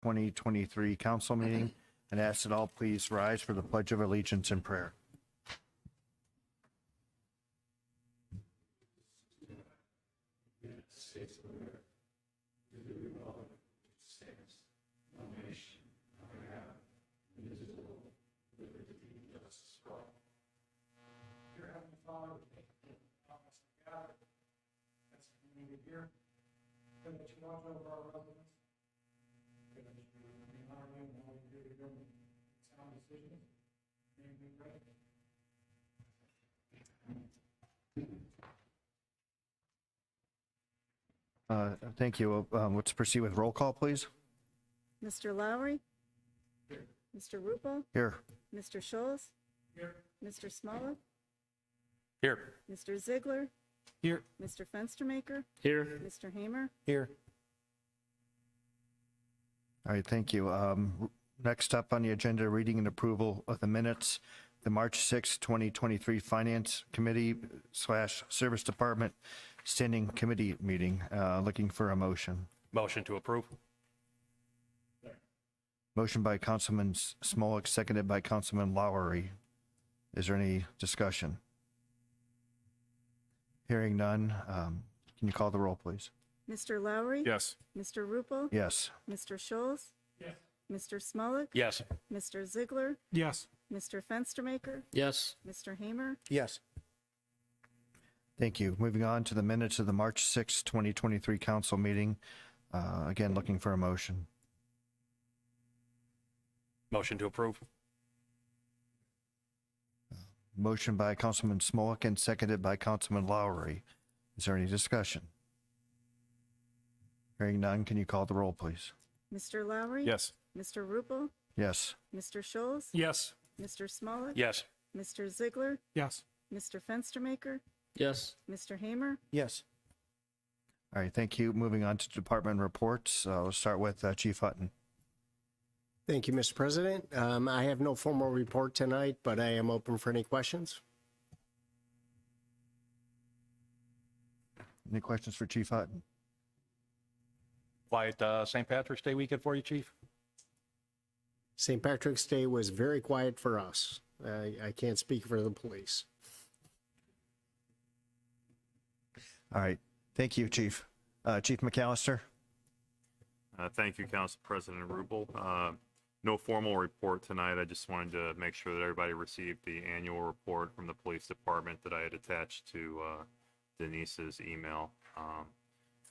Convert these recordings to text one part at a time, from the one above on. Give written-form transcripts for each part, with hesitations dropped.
2023 council meeting, and ask that all please rise for the Pledge of Allegiance and prayer. Thank you. Let's proceed with roll call, please. Mr. Lowry? Here. Mr. Rupel? Here. Mr. Scholes? Here. Mr. Smollett? Here. Mr. Ziegler? Here. Mr. Fenstermaker? Here. Mr. Hamer? Here. All right, thank you. Next up on the agenda, reading and approval of the minutes, the March 6, 2023 Finance Committee / Service Department Standing Committee meeting. Looking for a motion. Motion to approve. Motion by Councilman Smolik, seconded by Councilman Lowry. Is there any discussion? Hearing none, can you call the roll, please? Mr. Lowry? Yes. Mr. Rupel? Yes. Mr. Scholes? Yes. Mr. Smollett? Yes. Mr. Ziegler? Yes. Mr. Fenstermaker? Yes. Mr. Hamer? Yes. Thank you. Moving on to the minutes of the March 6, 2023 council meeting. Again, looking for a motion. Motion to approve. Motion by Councilman Smolik and seconded by Councilman Lowry. Is there any discussion? Hearing none, can you call the roll, please? Mr. Lowry? Yes. Mr. Rupel? Yes. Mr. Scholes? Yes. Mr. Smollett? Yes. Mr. Ziegler? Yes. Mr. Fenstermaker? Yes. Mr. Hamer? Yes. All right, thank you. Moving on to department reports. We'll start with Chief Hutton. Thank you, Mr. President. I have no formal report tonight, but I am open for any questions. Any questions for Chief Hutton? Quiet St. Patrick's Day weekend for you, Chief? St. Patrick's Day was very quiet for us. I can't speak for the police. All right, thank you, Chief. Chief McAllister? Thank you, Council President Rubel. No formal report tonight. I just wanted to make sure that everybody received the annual report from the police department that I had attached to Denise's email.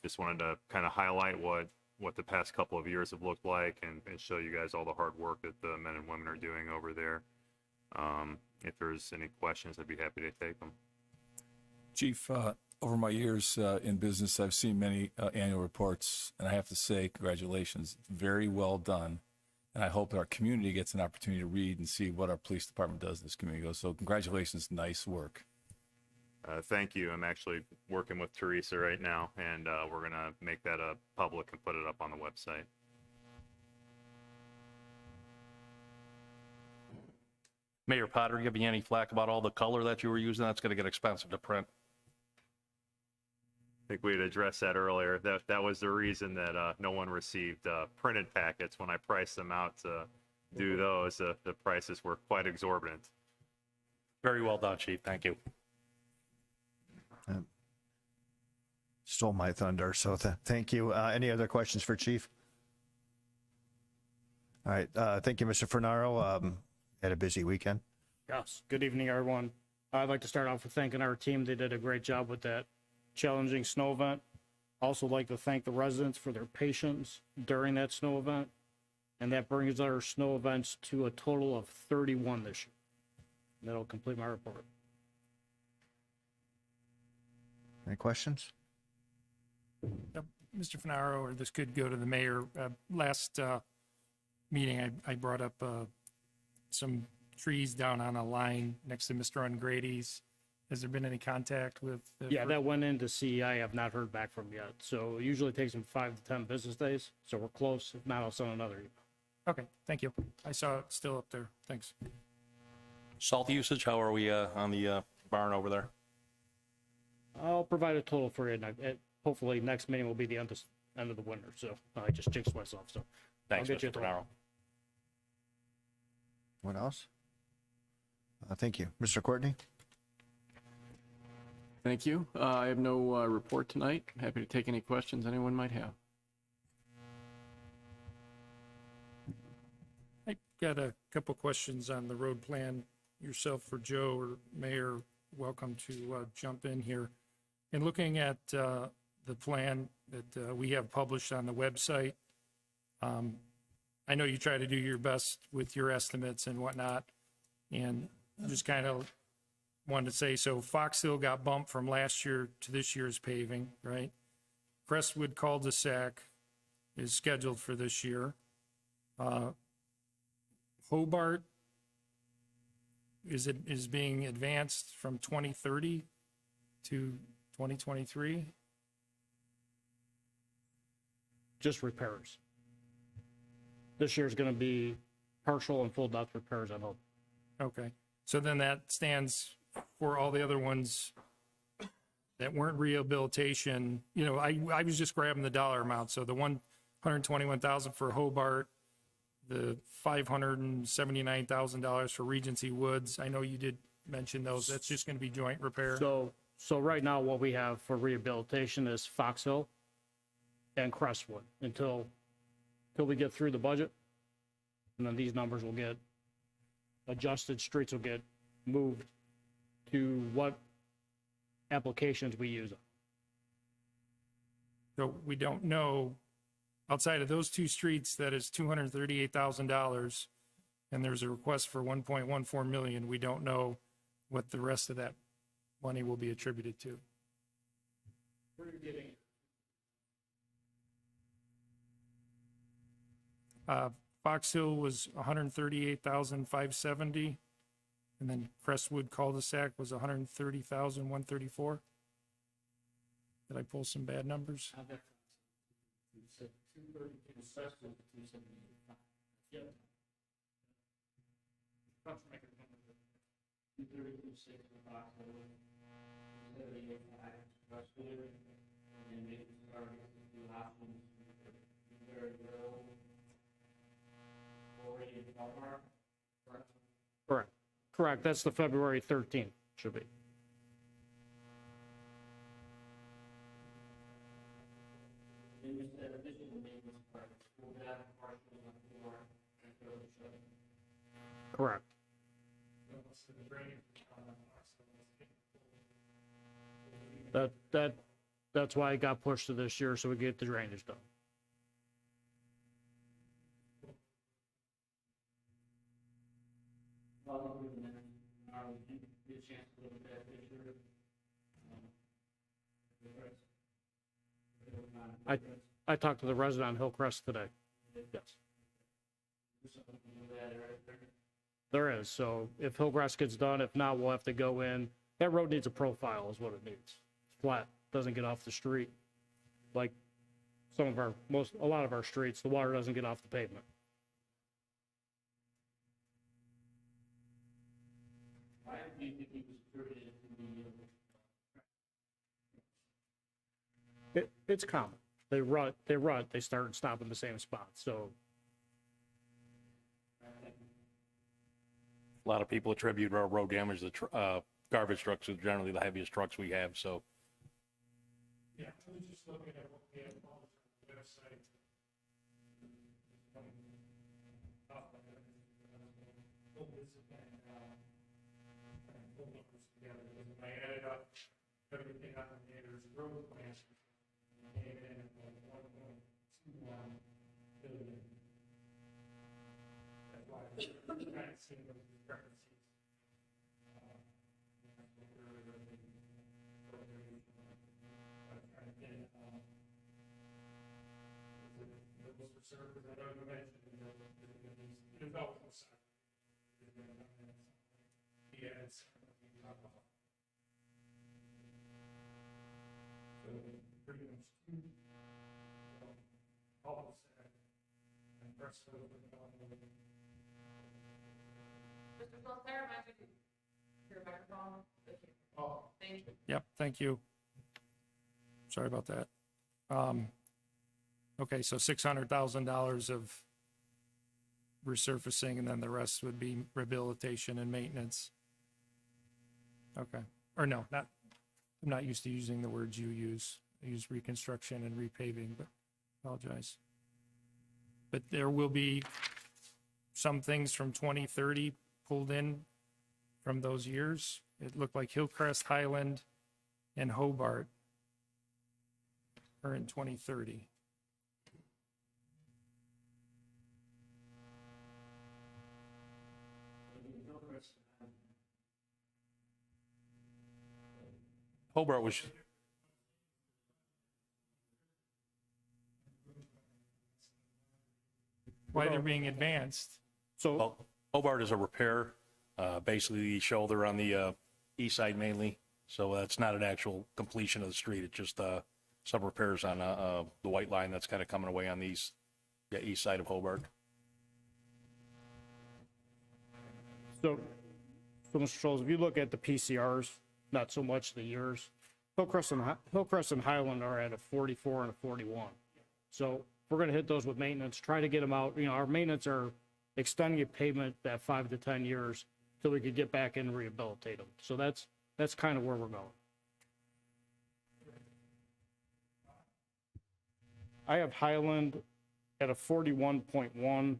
Just wanted to kind of highlight what the past couple of years have looked like and show you guys all the hard work that the men and women are doing over there. If there's any questions, I'd be happy to take them. Chief, over my years in business, I've seen many annual reports, and I have to say, congratulations. Very well done. And I hope our community gets an opportunity to read and see what our police department does in this community. So congratulations, nice work. Thank you. I'm actually working with Teresa right now, and we're going to make that public and put it up on the website. Mayor Potter giving you any flack about all the color that you were using? That's going to get expensive to print. I think we had addressed that earlier. That was the reason that no one received printed packets. When I priced them out to do those, the prices were quite exorbitant. Very well done, Chief. Thank you. Stole my thunder, so thank you. Any other questions for Chief? All right, thank you, Mr. Fernaro. Had a busy weekend. Yes. Good evening, everyone. I'd like to start off with thanking our team. They did a great job with that challenging snow event. Also like to thank the residents for their patience during that snow event. And that brings our snow events to a total of 31 this year. That'll complete my report. Any questions? Mr. Fenaro, or this could go to the mayor. Last meeting, I brought up some trees down on a line next to Mr. Ungrady's. Has there been any contact with? Yeah, that went into CEI. I have not heard back from yet. So it usually takes them 5 to 10 business days. So we're close. If not, I'll send another email. Okay, thank you. I saw it still up there. Thanks. Salt usage, how are we on the barn over there? I'll provide a total for you. Hopefully next meeting will be the end of the winter. So I just jinxed myself. So Thanks, get you Mr. the- Bernaro. What else? Thank you. Mr. Courtney? Thank you. I have no report tonight. Happy to take any questions anyone might have. I got a couple questions on the road plan. Yourself or Joe or Mayor, welcome to jump in here. In looking at the plan that we have published on the website, I know you try to do your best with your estimates and whatnot, and just kind of wanted to say, so Fox Hill got bumped from last year to this year's paving, right? Crestwood cul-de-sac is scheduled for this year. Hobart is being advanced from 2030 to 2023. Just repairs. This year's gonna be partial and full depth repairs, I hope. Okay, so then that stands for all the other ones that weren't rehabilitation. You know, I was just grabbing the dollar amount. So the 121,000 for Hobart, the $579,000 for Regency Woods. I know you did mention those. That's just going to be joint repair. So right now, what we have for rehabilitation is Fox Hill and Crestwood until we get through the budget. And then these numbers will get adjusted, streets will get moved to what applications we use. So we don't know, outside of those two streets, that is $238,000, and there's a request for 1.14 million. We don't know what the rest of that money will be attributed to. Fox Hill was 138,570, and then Crestwood cul-de-sac was 130,134. Did I pull some bad numbers? Correct. Correct. That's the February 13th, should be. Correct. That's why it got pushed to this year, so we get the drainage done. I talked to the resident on Hillcrest today. Yes. There is, so if Hillcrest gets done, if not, we'll have to go in. That road needs a profile is what it needs. Flat, doesn't get off the street. Like a lot of our streets, the water doesn't get off the pavement. It's common. They rut, they start and stop in the same spot, so. A lot of people attribute our road damage to garbage trucks, which are generally the heaviest trucks we have, so. Yeah, I was just looking at what we have on the website. I added up everything on the Gators road plan, came in at like 1.21 billion. That's why I'm trying to see those discrepancies. Mr. Solterra, might you your microphone? Thank you. Oh. Thank you. Yep, thank you. Sorry about that. Okay, so $600,000 of resurfacing, and then the rest would be rehabilitation and maintenance. Okay. Or no, not, I'm not used to using the words you use. I use reconstruction and repaving, but apologize. But there will be some things from 2030 pulled in from those years. It looked like Hillcrest, Highland, and Hobart are in 2030. Hobart was, Why they're being advanced. So, well, Hobart is a repair, basically the shoulder on the east side mainly. So that's not an actual completion of the street. It's just some repairs on the white line that's kind of coming away on the east side of Hobart. so, Mr. Scholes, if you look at the PCRs, not so much the years, Hillcrest and Highland are at a 44 and a 41. So we're going to hit those with maintenance, try to get them out. You know, our maintenance are extending a pavement that 5 to 10 years till we could get back in and rehabilitate them. So that's kind of where we're going. I have Highland at a 41.1,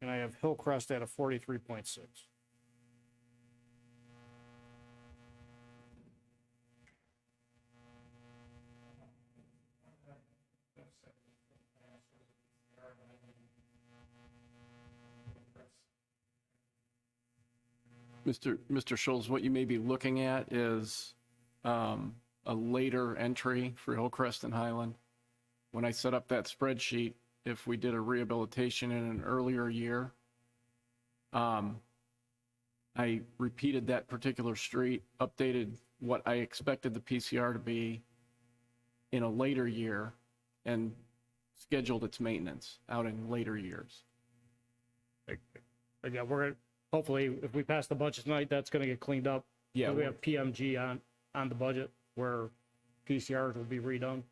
and I have Hillcrest at a 43.6. Mr. Schultz, what you may be looking at is a later entry for Hillcrest and Highland. When I set up that spreadsheet, if we did a rehabilitation in an earlier year, I repeated that particular street, updated what I expected the PCR to be in a later year, and scheduled its maintenance out in later years. Again, hopefully, if we pass the budget tonight, that's gonna get cleaned up. Yeah, We have PMG on the budget where PCRs will be redone.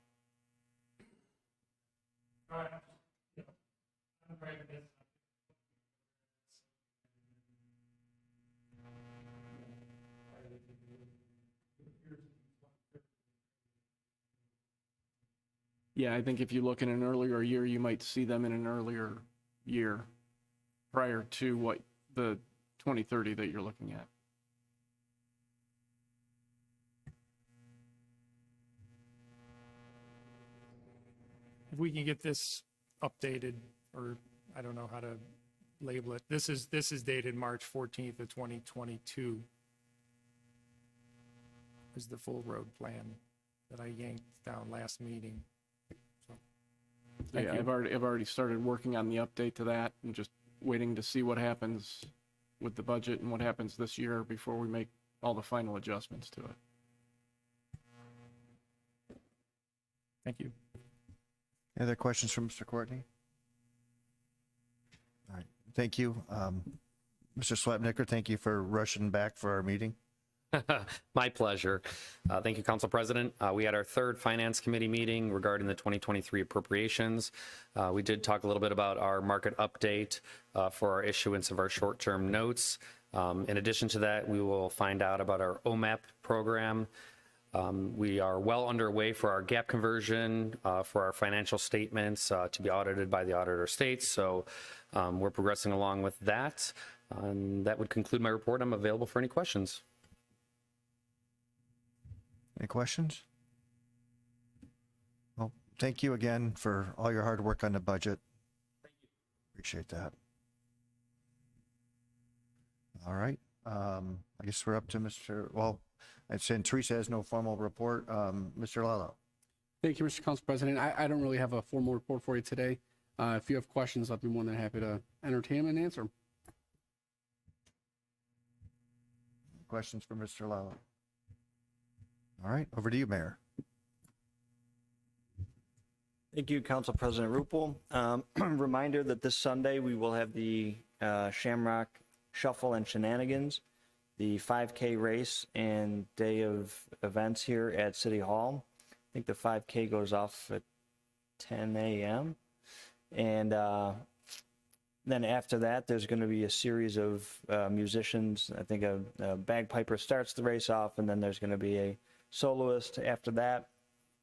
Yeah, I think if you look in an earlier year, you might see them in an earlier year prior to what the 2030 that you're looking at. If we can get this updated, or I don't know how to label it. This is dated March 14th of 2022. Is the full road plan that I yanked down last meeting. So, thank Yeah, you. I've already started working on the update to that and just waiting to see what happens with the budget and what happens this year before we make all the final adjustments to it. Thank you. Any other questions from Mr. Courtney? All right, thank you. Mr. Swepnicker, thank you for rushing back for our meeting. My pleasure. Thank you, Council President. We had our third Finance Committee meeting regarding the 2023 appropriations. We did talk a little bit about our market update for our issuance of our short-term notes. In addition to that, we will find out about our OMAP program. We are well underway for our gap conversion for our financial statements to be audited by the Auditor of States. So we're progressing along with that. That would conclude my report. I'm available for any questions. Any questions? Well, thank you again for all your hard work on the budget. Appreciate that. All right. I guess we're up to I'd say Teresa has no formal report. Mr. Lalo. Thank you, Mr. Council President. I don't really have a formal report for you today. If you have questions, I'll be more than happy to entertain them and answer them. Questions for Mr. Lalo? All right, over to you, Mayor. Thank you, Council President Rupel. Reminder that this Sunday we will have the Shamrock Shuffle and Shenanigans, the 5K race and day of events here at City Hall. I think the 5K goes off at 10 a.m. And Then after that, there's going to be a series of musicians. I think a bagpiper starts the race off, and then there's going to be a soloist after that.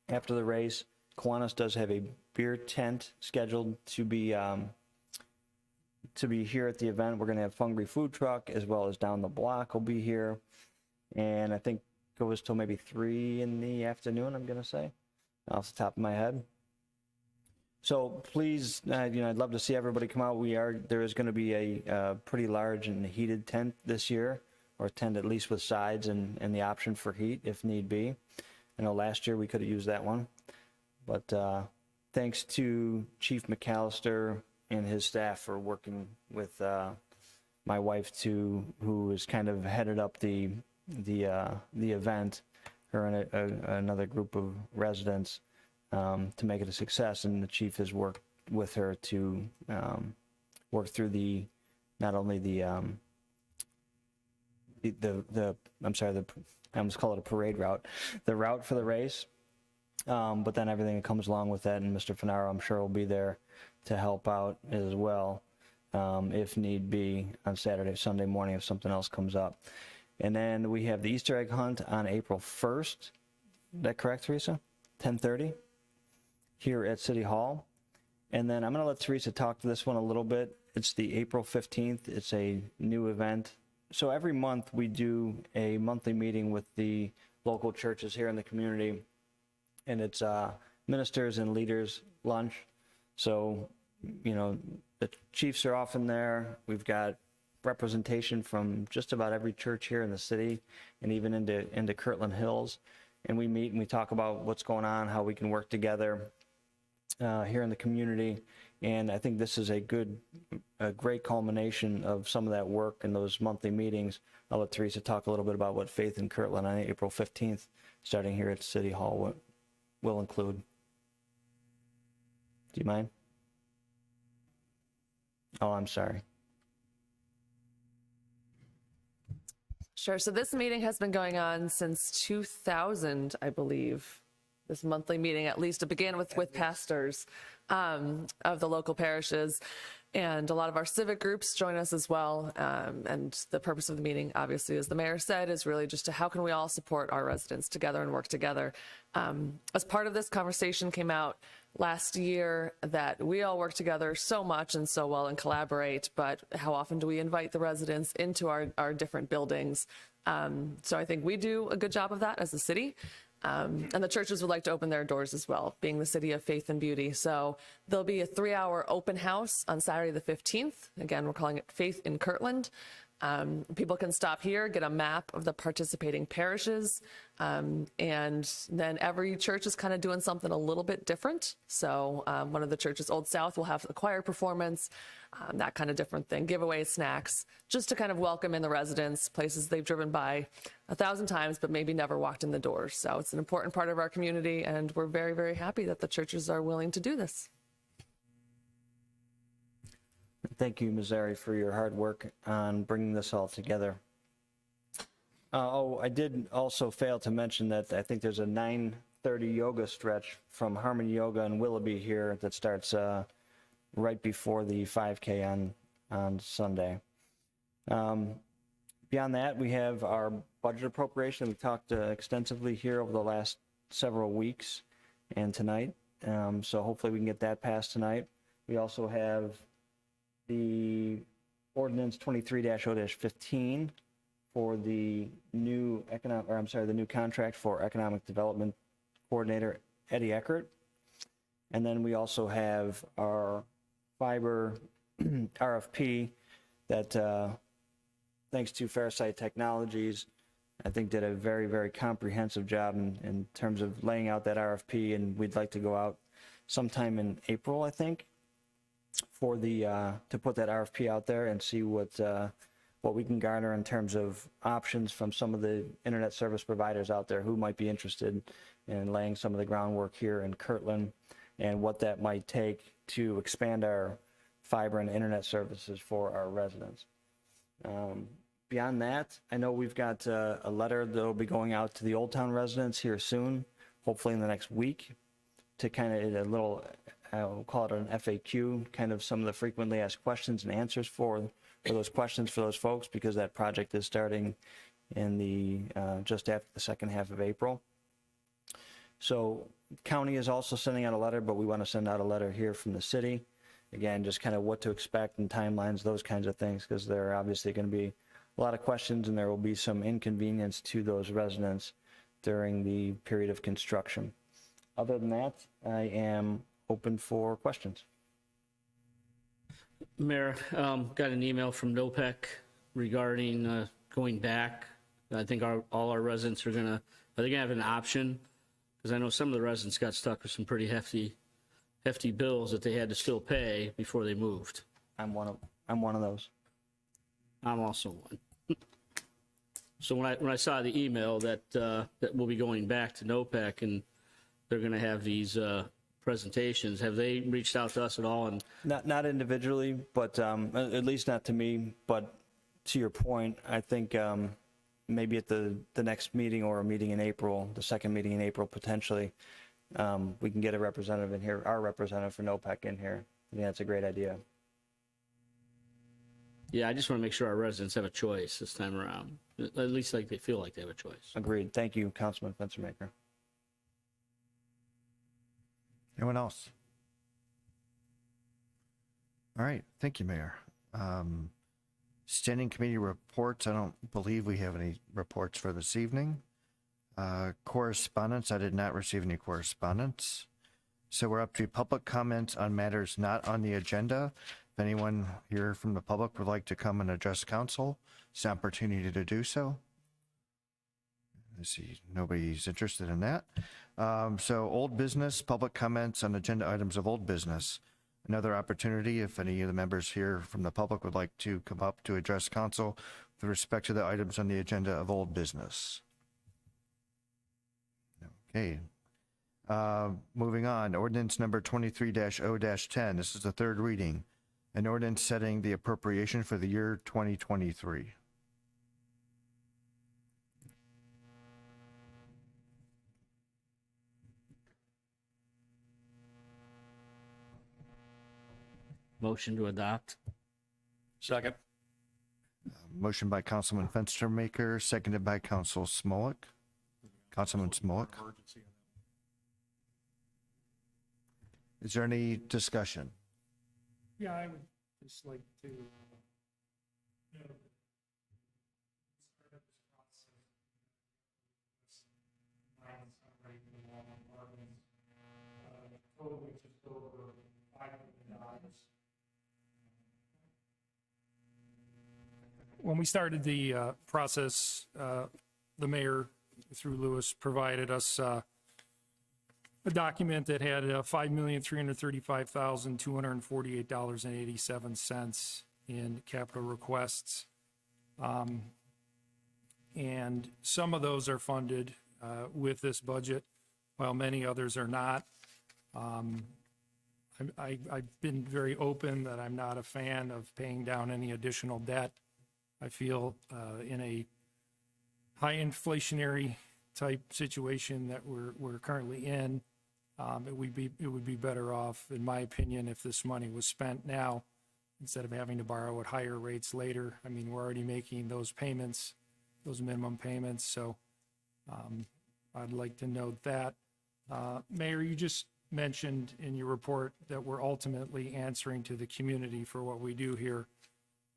After the race, Kiwanis does have a beer tent scheduled to be here at the event. We're going to have Hungry Food Truck, as well as Down the Block will be here. And I think it goes till maybe 3 in the afternoon, I'm going to say, off the top of my head. So please, I'd love to see everybody come out. There is going to be a pretty large and heated tent this year, or tent at least with sides and the option for heat if need be. I know last year we could have used that one. But thanks to Chief McAllister and his staff for working with my wife who has kind of headed up the event, her and another group of residents, to make it a success. And the chief has worked with her to work through not only I almost call it a parade route, the route for the race, but then everything that comes along with that. And Mr. Finaro, I'm sure, will be there to help out as well, if need be, on Saturday, Sunday morning if something else comes up. And then we have the Easter egg hunt on April 1st. Is that correct, Teresa? 10:30 here at City Hall. And then I'm going to let Teresa talk to this one a little bit. It's the April 15th. It's a new event. So every month we do a monthly meeting with the local churches here in the community, and it's ministers and leaders lunch. So, the chiefs are often there. We've got representation from just about every church here in the city and even into Kirtland Hills. And we meet and we talk about what's going on, how we can work together here in the community. And I think this is a great culmination of some of that work in those monthly meetings. I'll let Teresa talk a little bit about what Faith in Kirtland on April 15th, starting here at City Hall, will include. Do you mind? Oh, I'm sorry. Sure. So this meeting has been going on since 2000, I believe. This monthly meeting, at least, to begin with pastors of the local parishes. And a lot of our civic groups join us as well. And the purpose of the meeting, obviously, as the mayor said, is really just to how can we all support our residents together and work together. As part of this conversation came out last year that we all work together so much and so well and collaborate, but how often do we invite the residents into our different buildings? So I think we do a good job of that as a city. And the churches would like to open their doors as well, being the city of faith and beauty. So there'll be a 3-hour open house on Saturday the 15th. Again, we're calling it Faith in Kirtland. People can stop here, get a map of the participating parishes, and then every church is kind of doing something a little bit different. So one of the churches, Old South, will have a choir performance, that kind of different thing, giveaway snacks, just to kind of welcome in the residents, places they've driven by 1,000 times, but maybe never walked in the doors. So it's an important part of our community, and we're very, very happy that the churches are willing to do this. Thank you, Ms. Zari, for your hard work on bringing this all together. I did also fail to mention that I think there's a 9:30 yoga stretch from Harmony Yoga in Willoughby here that starts right before the 5K on Sunday. Beyond that, we have our budget appropriation. We talked extensively here over the last several weeks and tonight. So hopefully we can get that passed tonight. We also have the ordinance 23-0-15 for the new the new contract for economic development coordinator Eddie Eckert. And then we also have our fiber RFP that thanks to Fairsight Technologies, I think did a very, very comprehensive job in terms of laying out that RFP, and we'd like to go out sometime in April, I think, for to put that RFP out there and see what we can garner in terms of options from some of the internet service providers out there who might be interested in laying some of the groundwork here in Kirtland, and what that might take to expand our fiber and internet services for our residents. Beyond that, I know we've got a letter that will be going out to the Old Town residents here soon, hopefully in the next week, to kind of a little I'll call it an FAQ, kind of some of the frequently asked questions and answers for those questions for those folks, because that project is starting in the just after the second half of April. So county is also sending out a letter, but we want to send out a letter here from the city. Again, just kind of what to expect and timelines, those kinds of things, because there are obviously going to be a lot of questions and there will be some inconvenience to those residents during the period of construction. Other than that, I am open for questions. Mayor, got an email from NOPEC regarding going back. I think all our residents are gonna have an option, because I know some of the residents got stuck with some pretty hefty bills that they had to still pay before they moved. I'm one of those. I'm also one. So when I saw the email that we'll be going back to NOPEC and they're going to have these presentations, have they reached out to us at all? And Not individually, but at least not to me. But to your point, I think maybe at the next meeting or a meeting in April, the second meeting in April potentially, we can get a representative in here, our representative for NOPEC in here. I think that's a great idea. yeah, I just want to make sure our residents have a choice this time around. At least like they feel like they have a choice. Agreed. Thank you, Councilman Fenstermaker. Anyone else? All right, thank you, Mayor. Standing committee reports, I don't believe we have any reports for this evening. Correspondence, I did not receive any correspondence. So we're up to public comments on matters not on the agenda. If anyone here from the public would like to come and address council, it's an opportunity to do so. I see nobody's interested in that. So old business, public comments on agenda items of old business. Another opportunity if any of the members here from the public would like to come up to address council with respect to the items on the agenda of old business. Okay. Moving on, ordinance number 23-0-10. This is the third reading. An ordinance setting the appropriation for the year 2023. Motion to adopt. Second. Motion by Councilman Fenstermaker, seconded by Council Smolik. Councilman Smolik. Is there any discussion? Yeah, I would just like to note that start this process. Mine's already been long apartments, totaling just over $5 million. When we started the process, the mayor, through Lewis, provided us a document that had $5,335,248.87 in capital requests. And some of those are funded with this budget, while many others are not. I've been very open that I'm not a fan of paying down any additional debt. I feel in a high inflationary type situation that we're currently in, it would be better off, in my opinion, if this money was spent now instead of having to borrow at higher rates later. I mean, we're already making those payments, those minimum payments. So I'd like to note that. Mayor, you just mentioned in your report that we're ultimately answering to the community for what we do here.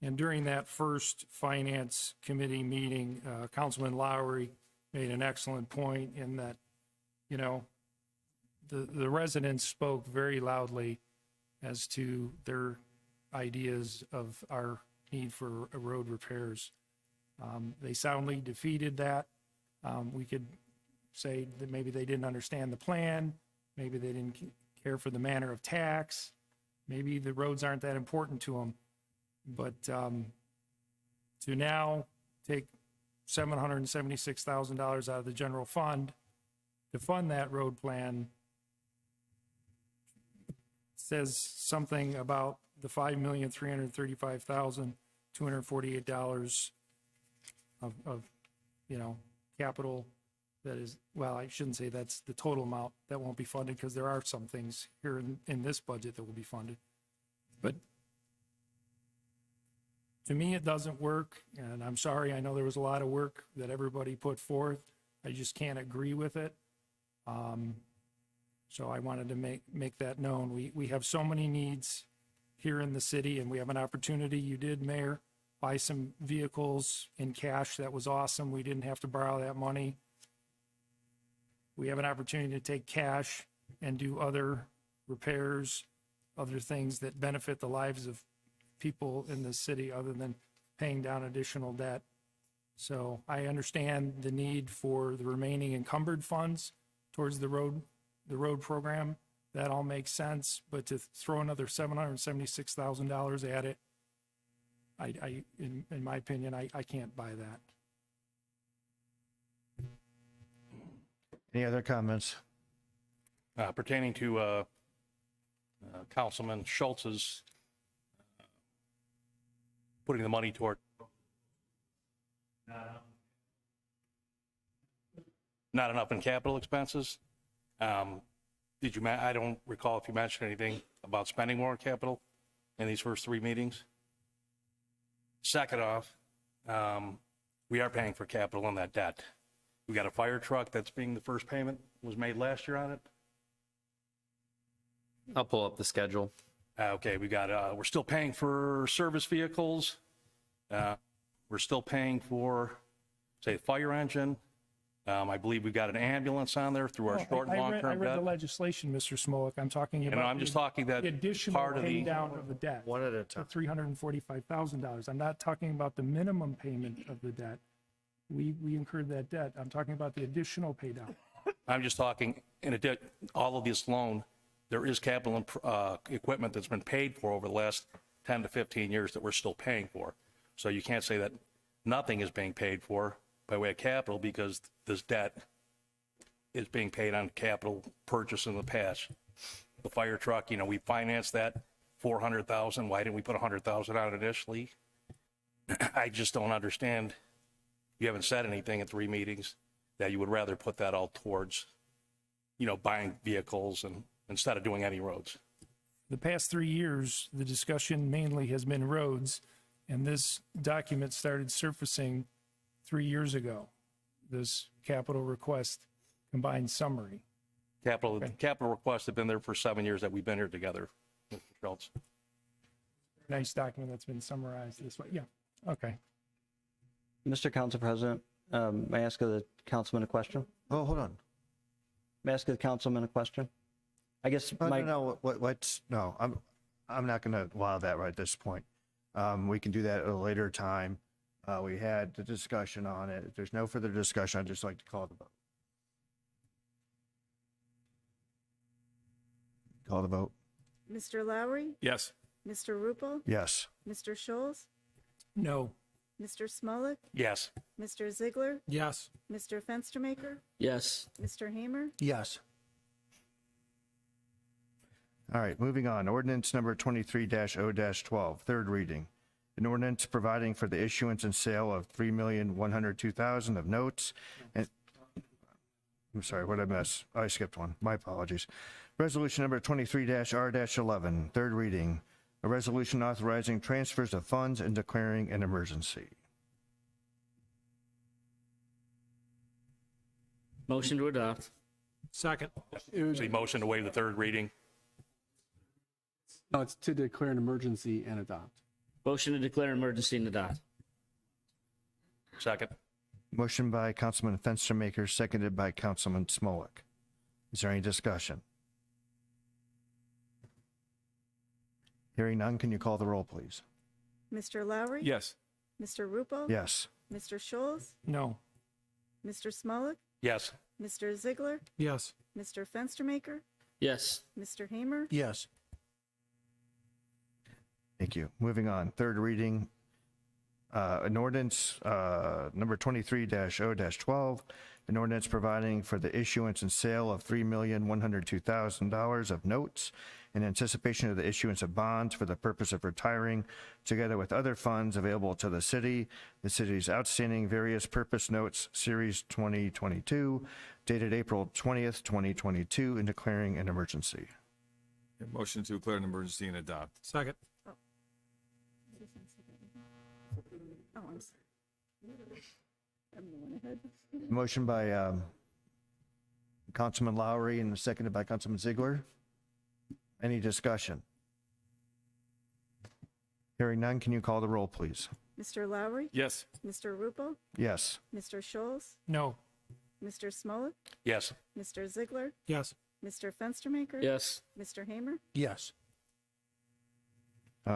And during that first finance committee meeting, Councilman Lowry made an excellent point in that, you know, the residents spoke very loudly as to their ideas of our need for road repairs. They soundly defeated that. We could say that maybe they didn't understand the plan, maybe they didn't care for the manner of tax, maybe the roads aren't that important to them. But to now take $776,000 out of the general fund to fund that road plan says something about the $5,335,248 of capital that is, well, I shouldn't say that's the total amount that won't be funded, because there are some things here in this budget that will be funded. But to me, it doesn't work, and I'm sorry, I know there was a lot of work that everybody put forth. I just can't agree with it. So I wanted to make that known. We have so many needs here in the city, and we have an opportunity. You did, Mayor, buy some vehicles in cash. That was awesome. We didn't have to borrow that money. We have an opportunity to take cash and do other repairs, other things that benefit the lives of people in the city other than paying down additional debt. So I understand the need for the remaining encumbered funds towards the road program. That all makes sense, but to throw another $776,000 at it, in my opinion, I can't buy that. Any other comments? Pertaining to Councilman Schultz's putting the money toward not enough in capital expenses. Did you, I don't recall if you mentioned anything about spending more on capital in these first three meetings. Second off, we are paying for capital on that debt. We got a fire truck that's being, the first payment was made last year on it. I'll pull up the schedule. Okay, we got, we're still paying for service vehicles. We're still paying for, say, fire engine. I believe we've got an ambulance on there through our short and I long-term read the debt. legislation, Mr. Smolik. I'm talking And about. I'm just talking that the additional part of pay the, down of the debt. One at a time. $345,000. I'm not talking about the minimum payment of the debt. We incurred that debt. I'm talking about the additional pay down. I'm just talking, in addition, all of this loan, there is capital equipment that's been paid for over the last 10 to 15 years that we're still paying for. So you can't say that nothing is being paid for by way of capital, because this debt is being paid on capital purchase in the past. The fire truck, we financed that $400,000. Why didn't we put $100,000 out initially? I just don't understand. You haven't said anything at 3 meetings that you would rather put that all towards, buying vehicles and instead of doing any roads. The past 3 years, the discussion mainly has been roads, and this document started surfacing 3 years ago. This capital request combined summary. Capital requests have been there for 7 years that we've been here together, Mr. Schultz. Nice document that's been summarized this way. Yeah, okay. Mr. Council President, may I ask the councilman a question? Oh, hold on. May I ask the councilman a question? I guess No, I'm not going to allow that right at this point. We can do that at a later time. We had the discussion on it. If there's no further discussion, I'd just like to call the vote. Call the vote. Mr. Lowry, Yes. Mr. Rupel, Yes. Mr. Scholes, No. Mr. Smolik, Yes. Mr. Ziegler, Yes. Mr. Fenstermaker, Yes. Mr. Hamer, Yes. All right, moving on. Ordinance number 23-0-12, third reading. An ordinance providing for the issuance and sale of $3,102,000 of notes. And I'm sorry, what did I miss? I skipped one. My apologies. Resolution number 23-R-11, third reading. A resolution authorizing transfers of funds and declaring an emergency. Motion to adopt. Second. The motion to waive the third reading. No, it's to declare an emergency and adopt. Motion to declare emergency and adopt. Second. Motion by Councilman Fenstermaker, seconded by Councilman Smolik. Is there any discussion? Hearing none, can you call the roll, please? Mr. Lowry, Yes. Mr. Rupel, Yes. Mr. Scholes, No. Mr. Smolik, Yes. Mr. Ziegler, Yes. Mr. Fenstermaker, Yes. Mr. Hamer, Yes. Thank you. Moving on. Third reading. An ordinance number 23-0-12, an ordinance providing for the issuance and sale of $3,102,000 of notes in anticipation of the issuance of bonds for the purpose of retiring, together with other funds available to the city's outstanding various purpose notes, Series 2022, dated April 20th, 2022, and declaring an emergency. Motion to declare an emergency and adopt. Second. Oh, I'm sorry. I'm the one ahead. Motion by Councilman Lowry and seconded by Councilman Ziegler. Any discussion? Hearing none, can you call the roll, please? Mr. Lowry? Yes. Mr. Rupel? Yes. Mr. Scholes? No. Mr. Smolik? Yes. Mr. Ziegler? Yes. Mr. Fenstermaker? Yes. Mr. Hamer? Yes.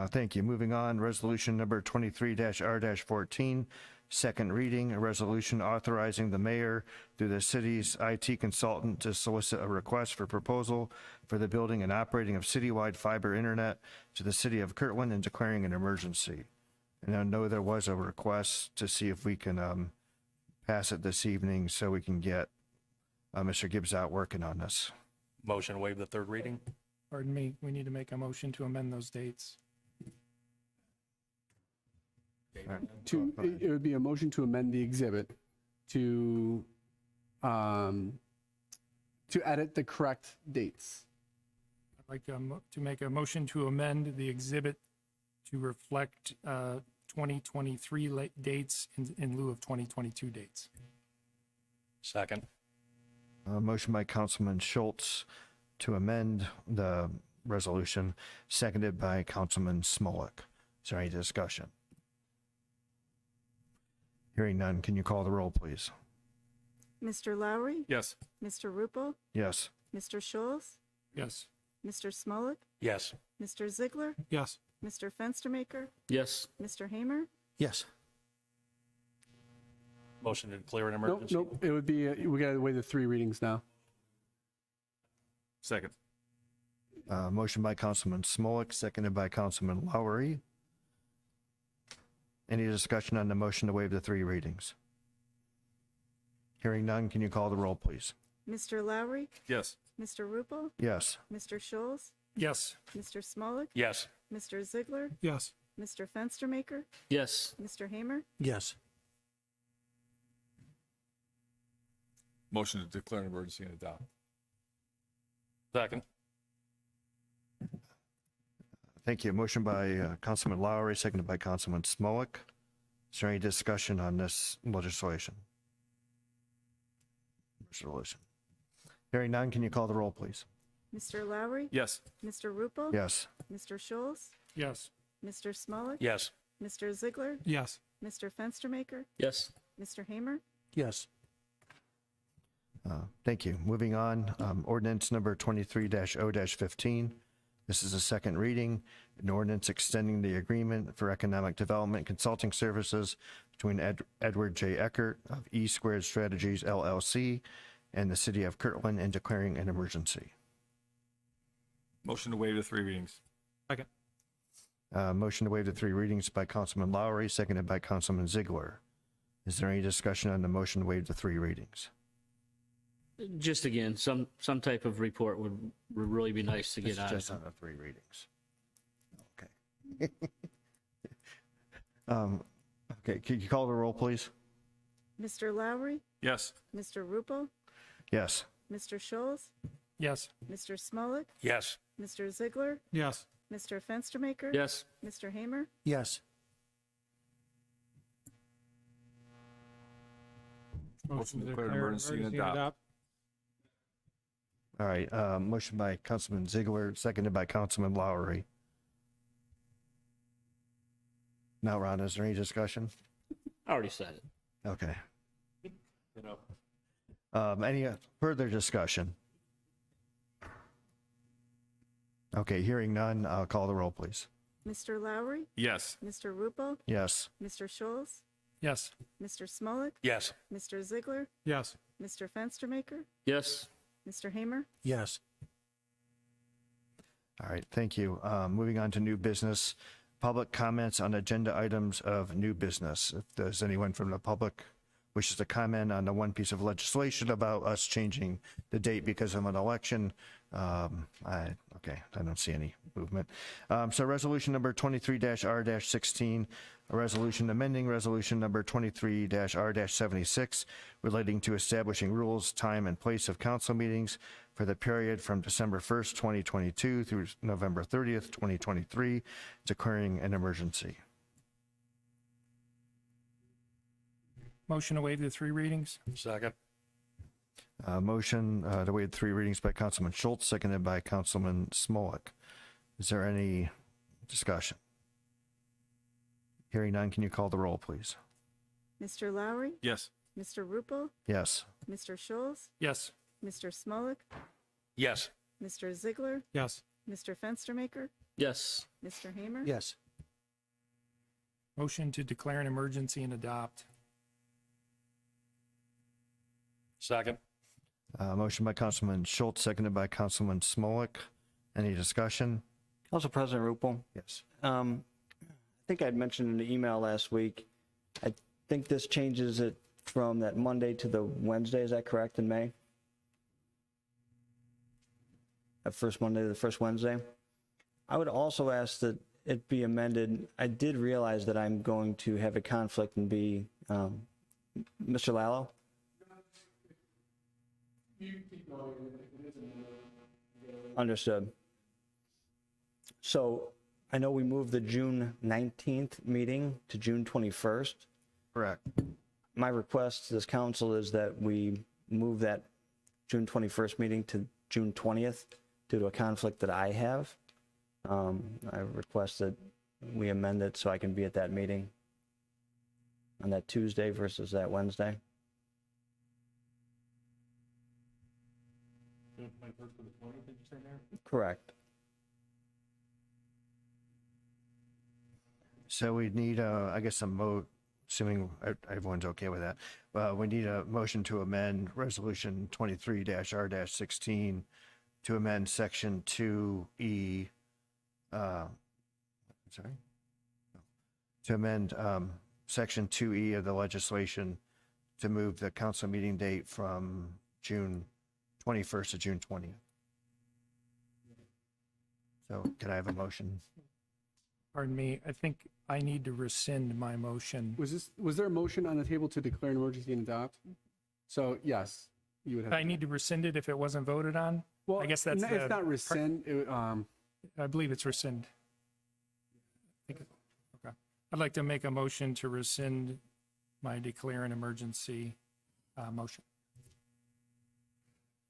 Thank you. Moving on, resolution number 23-R-14, second reading, a resolution authorizing the mayor through the city's IT consultant to solicit a request for proposal for the building and operating of citywide fiber internet to the city of Kirtland and declaring an emergency. And I know there was a request to see if we can pass it this evening so we can get Mr. Gibbs out working on this. Motion to waive the third reading? Pardon me, we need to make a motion to amend those dates. It would be a motion to amend the exhibit to edit the correct dates. I'd like to make a motion to amend the exhibit to reflect 2023 dates in lieu of 2022 dates. Second. Motion by Councilman Schultz to amend the resolution, seconded by Councilman Smolik. Is there any discussion? Hearing none, can you call the roll, please? Mr. Lowry? Yes. Mr. Rupel? Yes. Mr. Scholes? Yes. Mr. Smolik? Yes. Mr. Ziegler? Yes. Mr. Fenstermaker? Yes. Mr. Hamer? Yes. Motion to declare an Nope, emergency? nope. It would be, we got to wait the 3 readings now. Second. Motion by Councilman Smolik, seconded by Councilman Lowry. Any discussion on the motion to waive the 3 readings? Hearing none, can you call the roll, please? Mr. Lowry? Yes. Mr. Rupel? Yes. Mr. Scholes? Yes. Mr. Smolik? Yes. Mr. Ziegler? Yes. Mr. Fenstermaker? Yes. Mr. Hamer? Yes. Motion to declare an emergency and adopt. Second. Thank you. Motion by Councilman Lowry, seconded by Councilman Smolik. Is there any discussion on this legislation? Hearing none, can you call the roll, please? Mr. Lowry? Yes. Mr. Rupel? Yes. Mr. Scholes? Yes. Mr. Smolik? Yes. Mr. Ziegler? Yes. Mr. Fenstermaker? Yes. Mr. Hamer? Yes. Thank you. Moving on, ordinance number 23-0-15. This is a second reading, an ordinance extending the agreement for economic development consulting services between Edward J. Eckert of E Squared Strategies LLC and the city of Kirtland and declaring an emergency. Motion to waive the 3 readings. Second. Motion to waive the 3 readings by Councilman Lowry, seconded by Councilman Ziegler. Is there any discussion on the motion to waive the 3 readings? Just again, some type of report would really be nice to This get is out. just on the 3 readings. Okay, can you call the roll, please? Mr. Lowry? Yes. Mr. Rupel? Yes. Mr. Scholes? Yes. Mr. Smolik? Yes. Mr. Ziegler? Yes. Mr. Fenstermaker? Yes. Mr. Hamer? Yes. Motion to declare an emergency and adopt. All right, motion by Councilman Ziegler, seconded by Councilman Lowry. Now, Ron, is there any discussion? I already said it. Okay. Any further discussion? Okay, hearing none, I'll call the roll, please. Mr. Lowry? Yes. Mr. Rupel? Yes. Mr. Scholes? Yes. Mr. Smolik? Yes. Mr. Ziegler? Yes. Mr. Fenstermaker? Yes. Mr. Hamer? Yes. All right, thank you. Moving on to new business. public comments on agenda items of new business. If there's anyone from the public wishes to comment on the one piece of legislation about us changing the date because of an election, I don't see any movement. So resolution number 23-R-16, a resolution amending resolution number 23-R-76 relating to establishing rules, time, and place of council meetings for the period from December 1st, 2022 through November 30th, 2023, declaring an emergency. Motion to waive the 3 readings? Second. Motion to waive 3 readings by Councilman Schultz, seconded by Councilman Smolik. Is there any discussion? Hearing none, can you call the roll, please? Mr. Lowry, Yes. Mr. Rupel, Yes. Mr. Scholes, Yes. Mr. Smolik, Yes. Mr. Ziegler, Yes. Mr. Fenstermaker, Yes. Mr. Hamer. Yes. Motion to declare an emergency and adopt? Second. Motion by Councilman Schultz, seconded by Councilman Smolik. Any discussion? Council President Rupel, Yes. I think I'd mentioned in the email last week, I think this changes it from that Monday to the Wednesday, is that correct, in May? That first Monday to the first Wednesday? I would also ask that it be amended. I did realize that I'm going to have a conflict and be, Mr. Lallo? Understood. So I know we moved the June 19th meeting to June 21st. Correct. My request to this council is that we move that June 21st meeting to June 20th due to a conflict that I have. I request that we amend it so I can be at that meeting on that Tuesday versus that Wednesday. Correct. So we need, I guess, assuming everyone's okay with that, we need a motion to amend Resolution 23-R-16 to amend Section 2E, to amend Section 2E of the legislation to move the council meeting date from June 21st to June 20th. So can I have a motion? Pardon me, I think I need to rescind my motion. Was there a motion on the table to declare an emergency and adopt? So yes, you would have. I need to rescind it if it wasn't voted on? Well, I guess that's no, it's not rescind. I believe it's rescind. Okay. I'd like to make a motion to rescind my declare an emergency motion.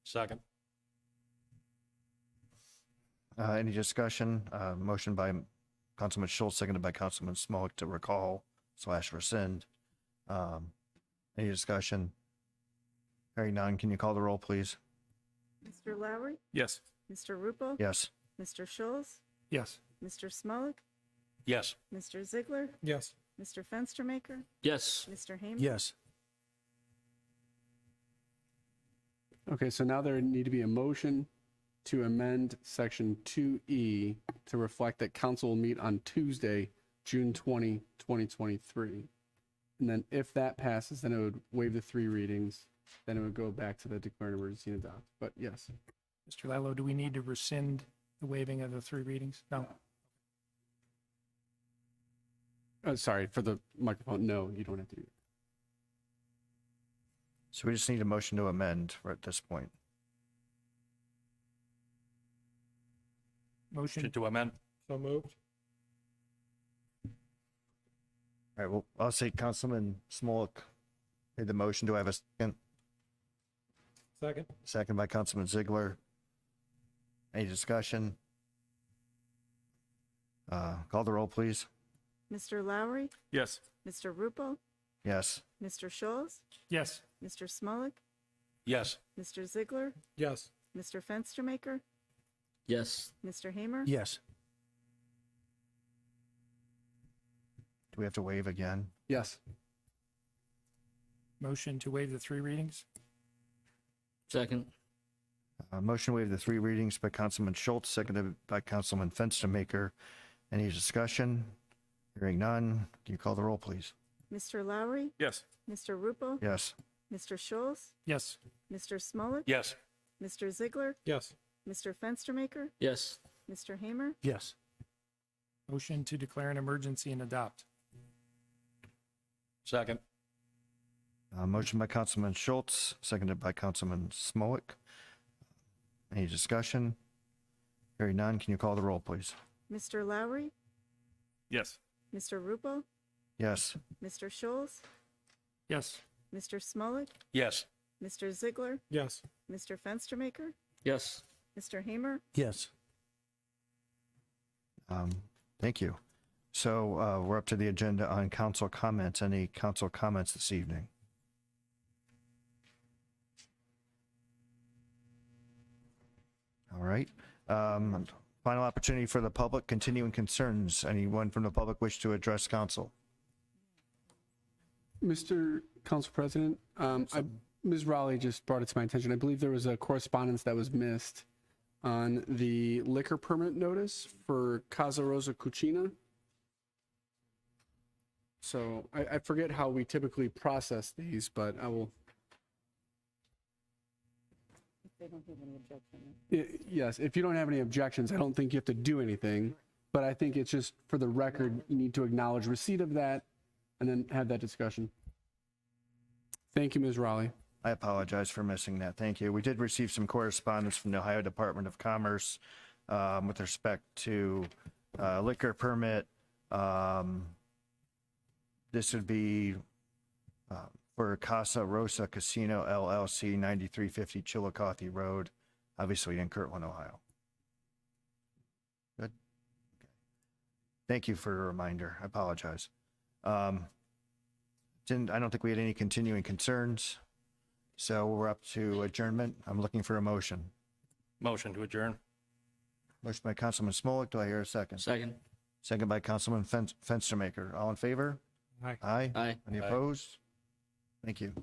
Second. Any discussion? Motion by Councilman Schultz, seconded by Councilman Smolik to recall/rescind. Any discussion? Hearing none, can you call the roll, please? Mr. Lowry, Yes. Mr. Rupel, Yes. Mr. Scholes, Yes. Mr. Smolik, Yes. Mr. Ziegler, Yes. Mr. Fenstermaker, Yes. Mr. Hamer. Yes. Okay, so now there need to be a motion to amend Section 2E to reflect that council will meet on Tuesday, June 20, 2023. And then if that passes, then it would waive the 3 readings. Then it would go back to the declare an emergency and adopt. But yes. Mr. Lallo, do we need to rescind the waiving of the 3 readings? No. Sorry, for the microphone, no, you don't have to do that. So we just need a motion to amend at this point. Motion To amend. so moved. All right, well, I'll say Councilman Smolik made the motion. Do I have a second? Second. Second by Councilman Ziegler. Any discussion? Call the roll, please. Mr. Lowry, Yes. Mr. Rupel, Yes. Mr. Scholes, Yes. Mr. Smolik, Yes. Mr. Ziegler, Yes. Mr. Fenstermaker, Yes. Mr. Hamer. Yes. Do we have to waive again? Yes. Motion to waive the 3 readings? Second. Motion to waive the 3 readings by Councilman Schultz, seconded by Councilman Fenstermaker. Any discussion? Hearing none, can you call the roll, please? Mr. Lowry, Yes. Mr. Rupel, Yes. Mr. Schulz, Yes. Mr. Smolik, Yes. Mr. Ziegler, Yes. Mr. Fenstermaker, Yes. Mr. Hamer, Yes. Motion to declare an emergency and adopt. Second. Motion by Councilman Schultz, seconded by Councilman Smolik. Any discussion? Hearing none, can you call the roll, please? Mr. Lowry, Yes. Mr. Rupel, Yes. Mr. Schulz, Yes. Mr. Smolik, Yes. Mr. Ziegler, Yes. Mr. Fenstermaker, Yes. Mr. Hamer, Yes. Thank you. So we're up to the agenda on council comments. Any council comments this evening? All right. Final opportunity for the public, continuing concerns. Anyone from the public wish to address council? Mr. Council President, Ms. Raleigh just brought it to my attention. I believe there was a correspondence that was missed on the liquor permit notice for Casa Rosa Cucina. So I forget how we typically process these, but I will. Yes, if you don't have any objections, I don't think you have to do anything, but I think it's just for the record, you need to acknowledge receipt of that and then have that discussion. Thank you, Ms. Raleigh. I apologize for missing that. Thank you. We did receive some correspondence from the Ohio Department of Commerce with respect to liquor permit. This would be for Casa Rosa Casino LLC, 9350 Chillicothe Road, obviously in Kirtland, Ohio. Good. Okay. Thank you for the reminder. I apologize. I don't think we had any continuing concerns. So we're up to adjournment. I'm looking for a motion. Motion to adjourn. Motion by Councilman Smolik. Do I hear a second? Second. Second by Councilman Fenstermaker. All in favor? Aye. Aye. Aye. Any Aye. opposed? Thank you.